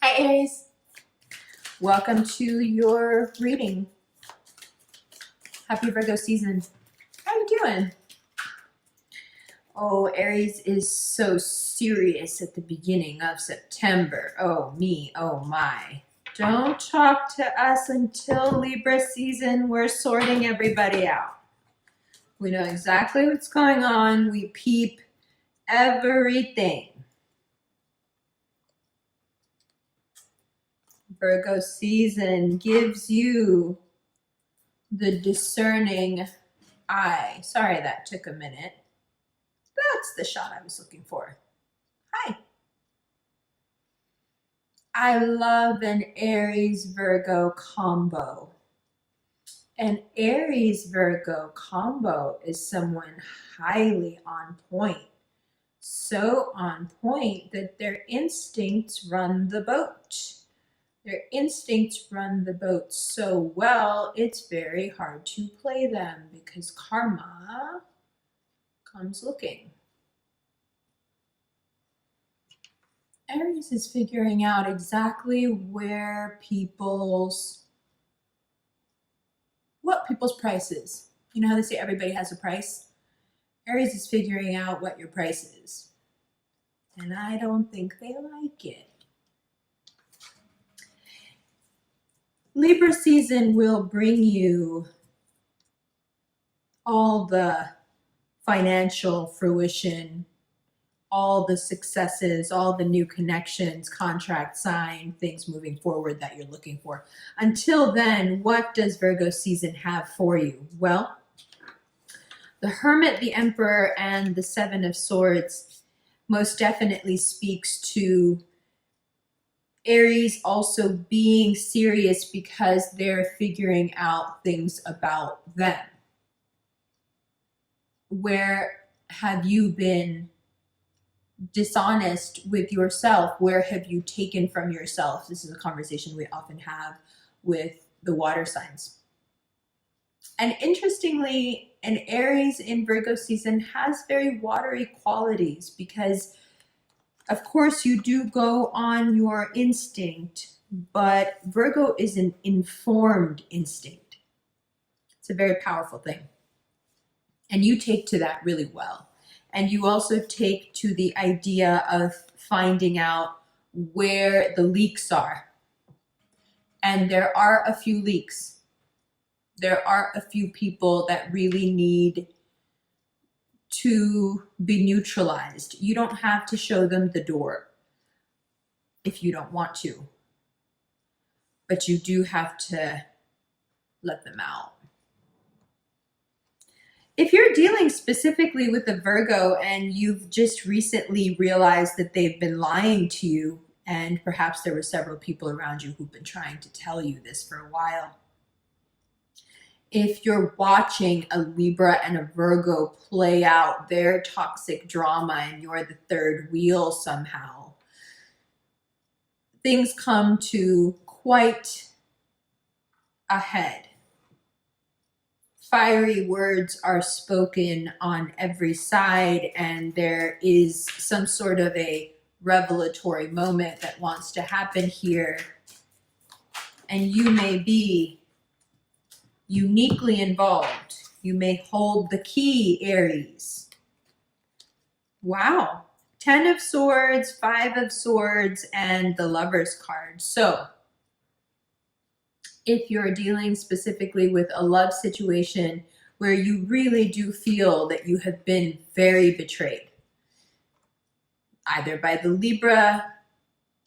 Hi Aries, welcome to your reading. Happy Virgo season. How you doing? Oh, Aries is so serious at the beginning of September. Oh me, oh my. Don't talk to us until Libra season. We're sorting everybody out. We know exactly what's going on. We peep everything. Virgo season gives you the discerning eye. Sorry that took a minute. That's the shot I was looking for. Hi. I love an Aries Virgo combo. An Aries Virgo combo is someone highly on point. So on point that their instincts run the boat. Their instincts run the boat so well, it's very hard to play them because karma comes looking. Aries is figuring out exactly what people's price is. You know how they say everybody has a price? Aries is figuring out what your price is. And I don't think they like it. Libra season will bring you all the financial fruition, all the successes, all the new connections, contracts signed, things moving forward that you're looking for. Until then, what does Virgo season have for you? Well, the Hermit, the Emperor, and the Seven of Swords most definitely speaks to Aries also being serious because they're figuring out things about them. Where have you been dishonest with yourself? Where have you taken from yourself? This is a conversation we often have with the water signs. And interestingly, an Aries in Virgo season has very watery qualities because, of course, you do go on your instinct, but Virgo is an informed instinct. It's a very powerful thing. And you take to that really well. And you also take to the idea of finding out where the leaks are. And there are a few leaks. There are a few people that really need to be neutralized. You don't have to show them the door if you don't want to, but you do have to let them out. If you're dealing specifically with a Virgo and you've just recently realized that they've been lying to you, and perhaps there were several people around you who've been trying to tell you this for a while. If you're watching a Libra and a Virgo play out their toxic drama and you're the third wheel somehow, things come to quite a head. Fiery words are spoken on every side, and there is some sort of a revelatory moment that wants to happen here. And you may be uniquely involved. You may hold the key, Aries. Wow. 10 of Swords, 5 of Swords, and the Lover's card. So if you're dealing specifically with a love situation where you really do feel that you have been very betrayed, either by the Libra,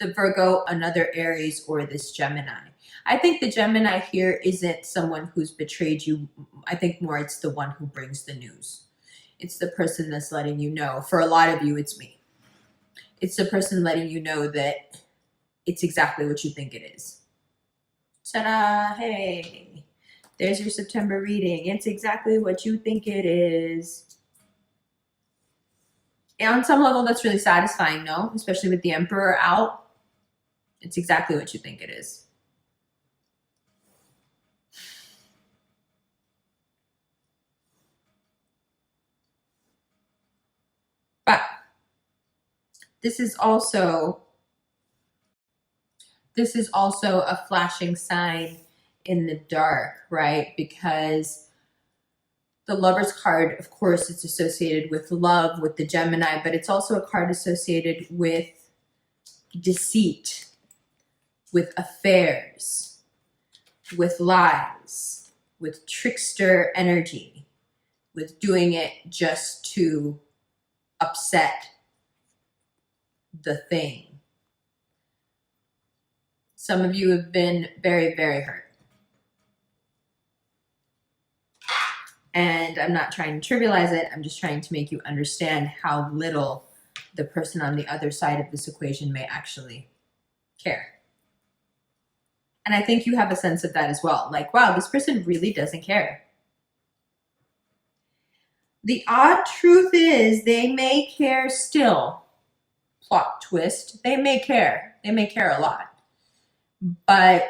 the Virgo, another Aries, or this Gemini. I think the Gemini here isn't someone who's betrayed you. I think more it's the one who brings the news. It's the person that's letting you know. For a lot of you, it's me. It's the person letting you know that it's exactly what you think it is. Ta-da! Hey, there's your September reading. It's exactly what you think it is. And on some level, that's really satisfying, no? Especially with the Emperor out. It's exactly what you think it is. But this is also This is also a flashing sign in the dark, right? Because the Lover's card, of course, it's associated with love, with the Gemini, but it's also a card associated with deceit, with affairs, with lies, with trickster energy, with doing it just to upset the thing. Some of you have been very, very hurt. And I'm not trying to trivialize it. I'm just trying to make you understand how little the person on the other side of this equation may actually care. And I think you have a sense of that as well. Like, wow, this person really doesn't care. The odd truth is they may care still. Plot twist. They may care. They may care a lot. But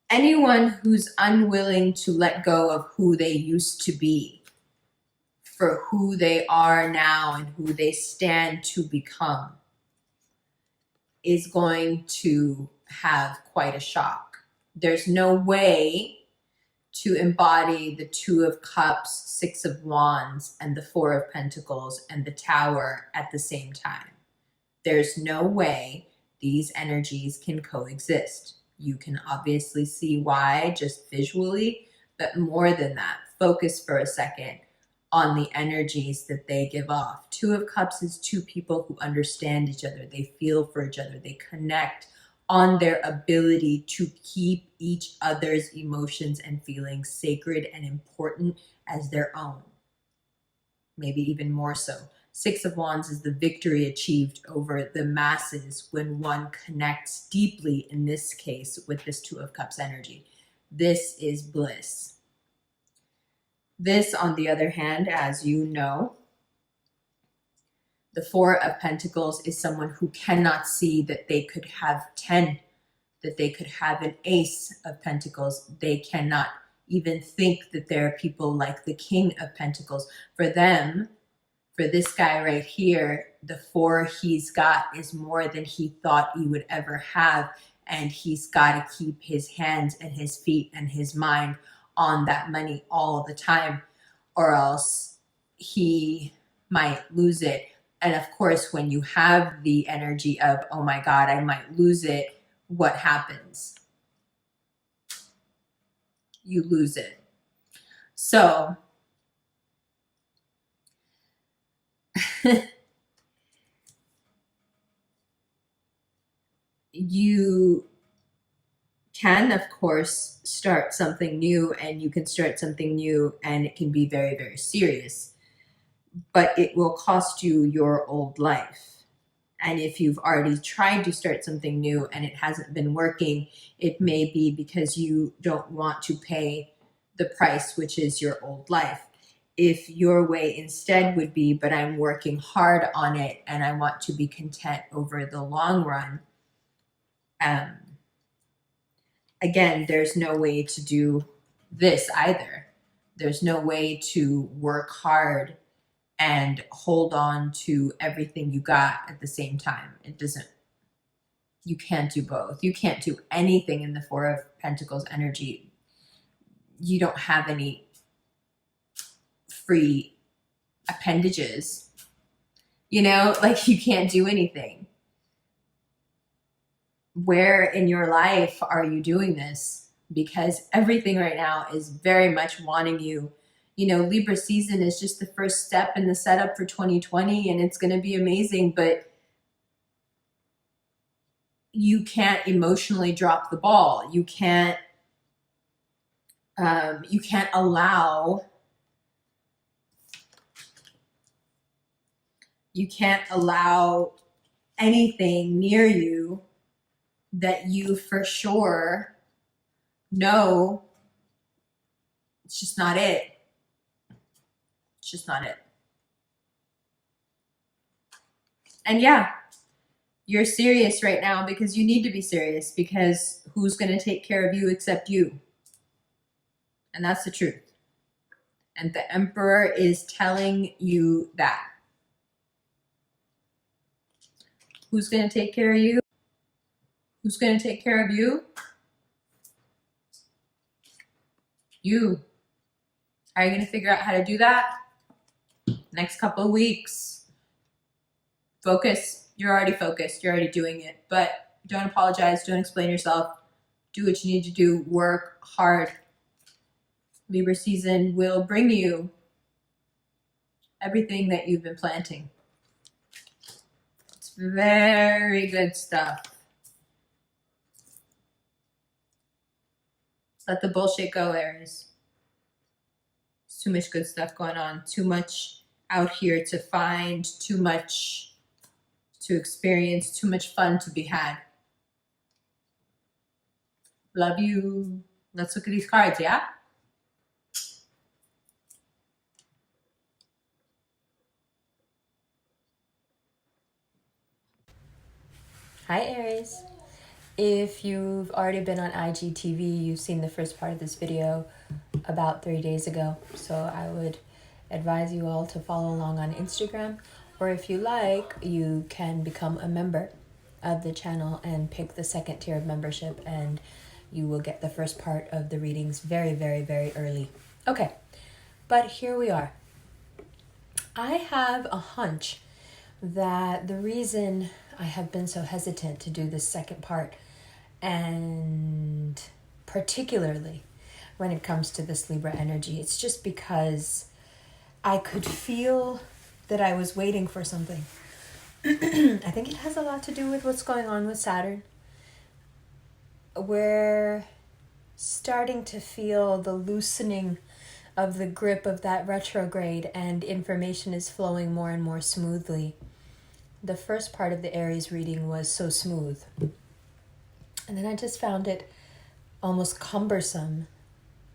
anyone who's unwilling to let go of who they used to be for who they are now and who they stand to become is going to have quite a shock. There's no way to embody the Two of Cups, Six of Wands, and the Four of Pentacles and the Tower at the same time. There's no way these energies can coexist. You can obviously see why just visually, but more than that, focus for a second on the energies that they give off. Two of Cups is two people who understand each other. They feel for each other. They connect on their ability to keep each other's emotions and feelings sacred and important as their own. Maybe even more so. Six of Wands is the victory achieved over the masses when one connects deeply, in this case, with this Two of Cups energy. This is bliss. This, on the other hand, as you know, the Four of Pentacles is someone who cannot see that they could have 10, that they could have an Ace of Pentacles. They cannot even think that there are people like the King of Pentacles. For them, for this guy right here, the four he's got is more than he thought he would ever have. And he's got to keep his hands and his feet and his mind on that money all the time, or else he might lose it. And of course, when you have the energy of, oh my God, I might lose it, what happens? You lose it. So you can, of course, start something new, and you can start something new and it can be very, very serious, but it will cost you your old life. And if you've already tried to start something new and it hasn't been working, it may be because you don't want to pay the price, which is your old life. If your way instead would be, but I'm working hard on it and I want to be content over the long run, again, there's no way to do this either. There's no way to work hard and hold on to everything you got at the same time. It doesn't, you can't do both. You can't do anything in the Four of Pentacles energy. You don't have any free appendages, you know, like you can't do anything. Where in your life are you doing this? Because everything right now is very much wanting you. You know, Libra season is just the first step in the setup for 2020, and it's going to be amazing, but you can't emotionally drop the ball. You can't allow anything near you that you for sure know it's just not it. It's just not it. And yeah, you're serious right now because you need to be serious, because who's going to take care of you except you? And that's the truth. And the Emperor is telling you that. Who's going to take care of you? Who's going to take care of you? You. How are you going to figure out how to do that? Next couple of weeks. Focus. You're already focused. You're already doing it. But don't apologize. Don't explain yourself. Do what you need to do. Work hard. Libra season will bring you everything that you've been planting. It's very good stuff. Let the bullshit go, Aries. There's too much good stuff going on. Too much out here to find. Too much to experience. Too much fun to be had. Love you. Let's look at these cards, yeah? Hi Aries. If you've already been on IGTV, you've seen the first part of this video about 3 days ago. So I would advise you all to follow along on Instagram, or if you like, you can become a member of the channel and pick the second tier of membership, and you will get the first part of the readings very, very, very early. Okay, but here we are. I have a hunch that the reason I have been so hesitant to do this second part, and particularly when it comes to this Libra energy, it's just because I could feel that I was waiting for something. I think it has a lot to do with what's going on with Saturn. We're starting to feel the loosening of the grip of that retrograde, and information is flowing more and more smoothly. The first part of the Aries reading was so smooth. And then I just found it almost cumbersome,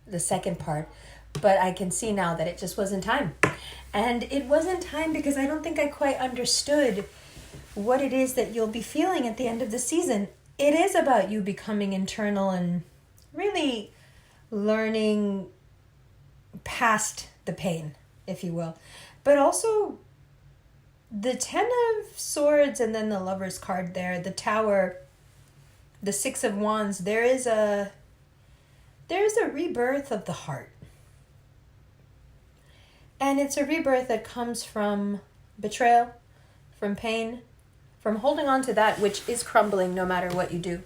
the second part. But I can see now that it just wasn't time. And it wasn't time because I don't think I quite understood what it is that you'll be feeling at the end of the season. It is about you becoming internal and really learning past the pain, if you will. But also the 10 of Swords and then the Lover's card there, the Tower, the 6 of Wands, there's a rebirth of the heart. And it's a rebirth that comes from betrayal, from pain, from holding on to that which is crumbling no matter what you do.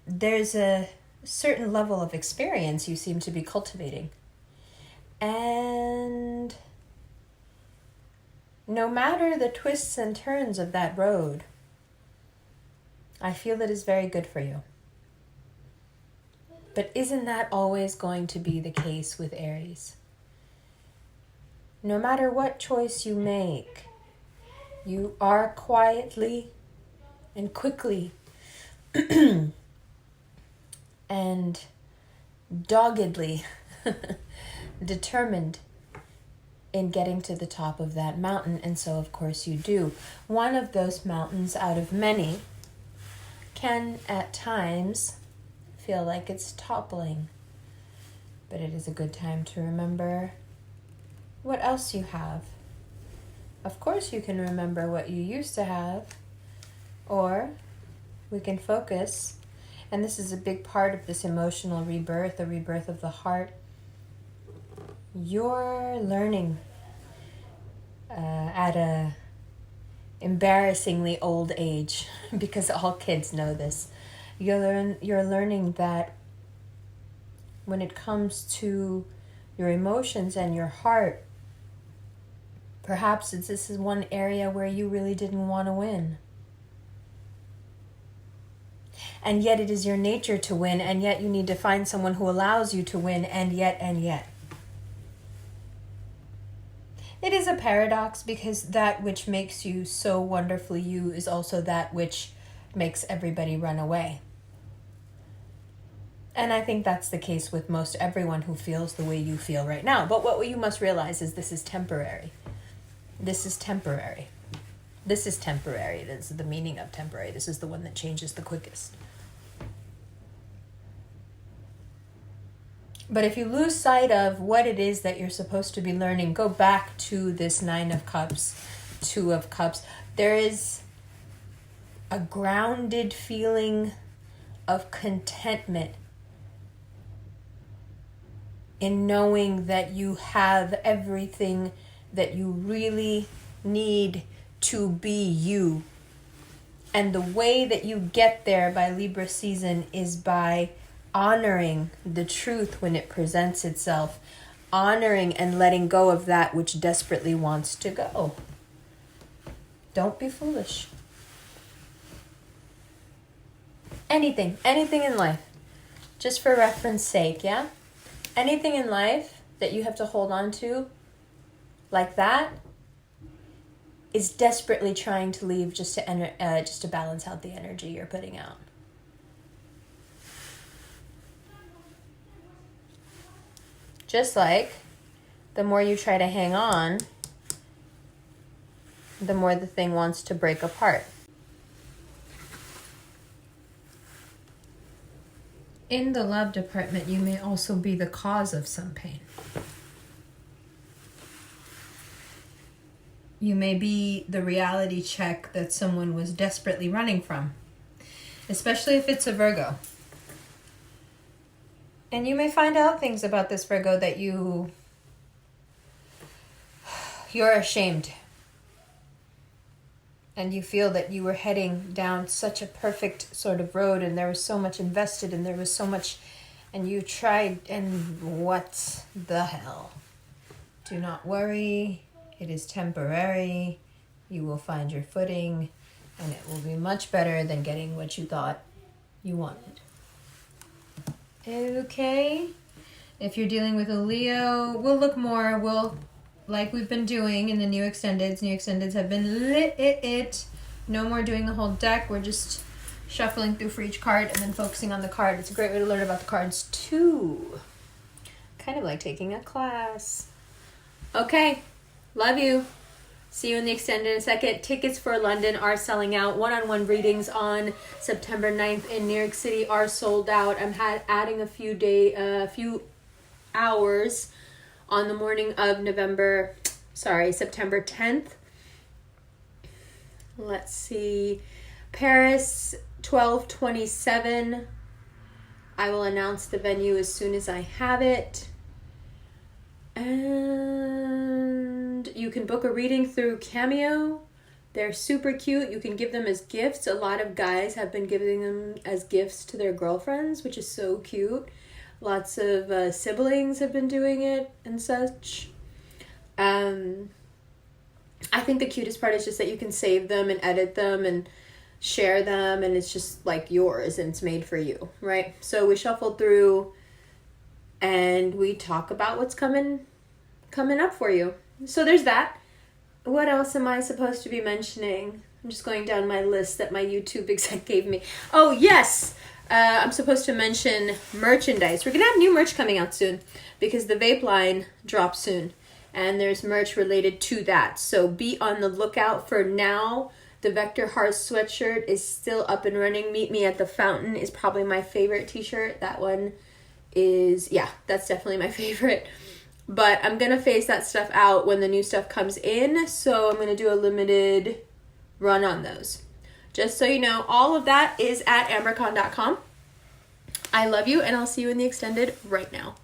There's a certain level of experience you seem to be cultivating. And no matter the twists and turns of that road, I feel it is very good for you. But isn't that always going to be the case with Aries? No matter what choice you make, you are quietly and quickly and doggedly determined in getting to the top of that mountain. And so, of course, you do. One of those mountains out of many can, at times, feel like it's toppling. But it is a good time to remember what else you have. Of course, you can remember what you used to have, or we can focus. And this is a big part of this emotional rebirth, the rebirth of the heart. You're learning at a embarrassingly old age, because all kids know this. You're learning that when it comes to your emotions and your heart, perhaps this is one area where you really didn't want to win. And yet it is your nature to win, and yet you need to find someone who allows you to win, and yet. It is a paradox, because that which makes you so wonderfully you is also that which makes everybody run away. And I think that's the case with most everyone who feels the way you feel right now. But what you must realize is this is temporary. This is temporary. This is temporary. This is the meaning of temporary. This is the one that changes the quickest. But if you lose sight of what it is that you're supposed to be learning, go back to this 9 of Cups, 2 of Cups. There is a grounded feeling of contentment in knowing that you have everything that you really need to be you. And the way that you get there by Libra season is by honoring the truth when it presents itself, honoring and letting go of that which desperately wants to go. Don't be foolish. Anything in life, just for reference sake, yeah? Anything in life that you have to hold on to like that is desperately trying to leave just to balance out the energy you're putting out. Just like the more you try to hang on, the more the thing wants to break apart. In the love department, you may also be the cause of some pain. You may be the reality check that someone was desperately running from, especially if it's a Virgo. And you may find out things about this Virgo that you're ashamed. And you feel that you were heading down such a perfect sort of road, and there was so much invested, and there was so much, and you tried, and what the hell? Do not worry. It is temporary. You will find your footing, and it will be much better than getting what you thought you wanted. Okay. If you're dealing with a Leo, we'll look more. Like we've been doing in the new extendeds. New extendeds have been lit. No more doing the whole deck. We're just shuffling through for each card and then focusing on the card. It's a great way to learn about the cards too. Kind of like taking a class. Okay. Love you. See you in the extended in a second. Tickets for London are selling out. One-on-one readings on September 9th in New York City are sold out. I'm adding a few hours on the morning of September 10th. Let's see. Paris, 12/27. I will announce the venue as soon as I have it. And you can book a reading through Cameo. They're super cute. You can give them as gifts. A lot of guys have been giving them as gifts to their girlfriends, which is so cute. Lots of siblings have been doing it and such. I think the cutest part is just that you can save them and edit them and share them, and it's just like yours and it's made for you, right? So we shuffle through and we talk about what's coming up for you. So there's that. What else am I supposed to be mentioning? I'm just going down my list that my YouTube exec gave me. Oh, yes! I'm supposed to mention merchandise. We're going to have new merch coming out soon because the vape line drops soon. And there's merch related to that. So be on the lookout for now. The Vector Heart sweatshirt is still up and running. Meet Me at the Fountain is probably my favorite t-shirt. That one is, that's definitely my favorite. But I'm going to phase that stuff out when the new stuff comes in. So I'm going to do a limited run on those. Just so you know, all of that is at ambercon.com. I love you, and I'll see you in the extended right now.